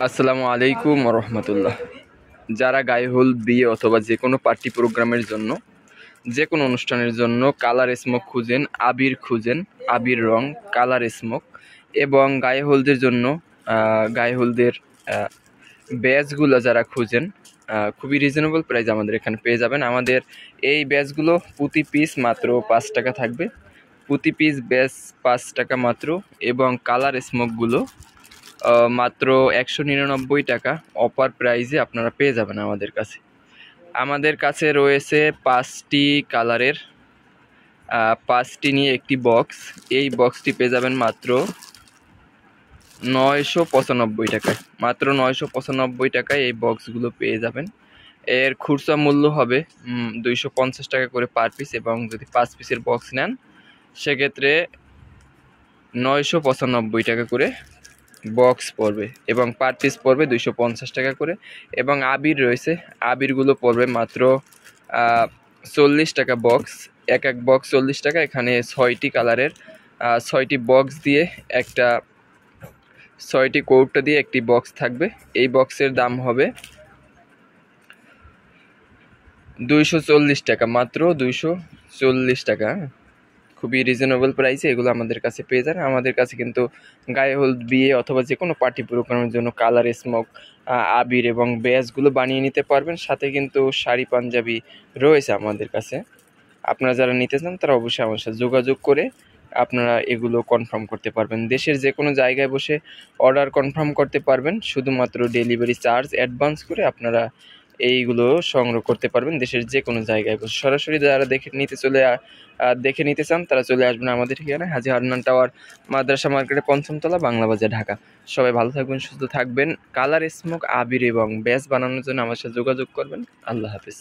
আসসালামু আলাইকুম রহমতুল্লাহ। যারা গায়ে হলুদ বিয়ে অথবা যে কোনো পার্টি প্রোগ্রামের জন্য, যে কোনো অনুষ্ঠানের জন্য কালার স্মোক খুঁজেন, আবির খুঁজেন, আবির রং, কালার স্মোক এবং গায়ে হলুদের জন্য গায়ে হলুদের ব্যাচগুলো যারা খুঁজেন, খুবই রিজনেবল প্রাইস আমাদের এখানে পেয়ে যাবেন। আমাদের এই ব্যাচগুলো প্রতি পিস মাত্র 5 টাকা থাকবে, প্রতি পিস ব্যাচ 5 টাকা মাত্র। এবং কালার স্মোকগুলো মাত্র 199 টাকা অফার প্রাইজে আপনারা পেয়ে যাবেন আমাদের কাছে। আমাদের কাছে রয়েছে 5টি কালারের 5টি নিয়ে একটি বক্স। এই বক্সটি পেয়ে যাবেন মাত্র 995 টাকায়। মাত্র 995 টাকায় এই বক্সগুলো পেয়ে যাবেন। এর খুচরা মূল্য হবে 250 টাকা করে পার পিস, এবং যদি 5 পিসের বক্স নেন সেক্ষেত্রে 995 টাকা করে বক্স পড়বে, এবং পার পিস পড়বে 250 টাকা করে। এবং আবির রয়েছে, আবিরগুলো পড়বে মাত্র 40 টাকা বক্স। এক বক্স 40 টাকা। এখানে 6টি কালারের 6টি বক্স দিয়ে একটা 6টি কৌটা দিয়ে একটি বক্স থাকবে। এই বক্সের দাম হবে 240 টাকা, মাত্র 240 টাকা। খুবই রিজনেবল প্রাইসে এগুলো আমাদের কাছে পেয়ে যান। আমাদের কাছে কিন্তু গায়ে হলুদ বিয়ে অথবা যে কোনো পার্টি প্রোগ্রামের জন্য কালার স্মোক, আবির এবং ব্যাচগুলো বানিয়ে নিতে পারবেন। সাথে কিন্তু শাড়ি পাঞ্জাবি রয়েছে আমাদের কাছে। আপনারা যারা নিতে চান তারা অবশ্যই আমার সাথে যোগাযোগ করে আপনারা এগুলো কনফার্ম করতে পারবেন। দেশের যে কোনো জায়গায় বসে অর্ডার কনফার্ম করতে পারবেন। শুধুমাত্র ডেলিভারি চার্জ অ্যাডভান্স করে আপনারা এইগুলো সংগ্রহ করতে পারবেন দেশের যে কোনো জায়গায় বসে। সরাসরি যারা দেখে নিতে চান তারা চলে আসবেন আমাদের ঠিকানা হাজী হান্নান টাওয়ার, মাদ্রাসা মার্কেটে, 5ম তলা, বাংলা বাজার, ঢাকা। সবাই ভালো থাকবেন, সুস্থ থাকবেন। কালার স্মোক, আবির এবং ব্যাচ বানানোর জন্য আমার সাথে যোগাযোগ করবেন। আল্লাহ হাফিজ।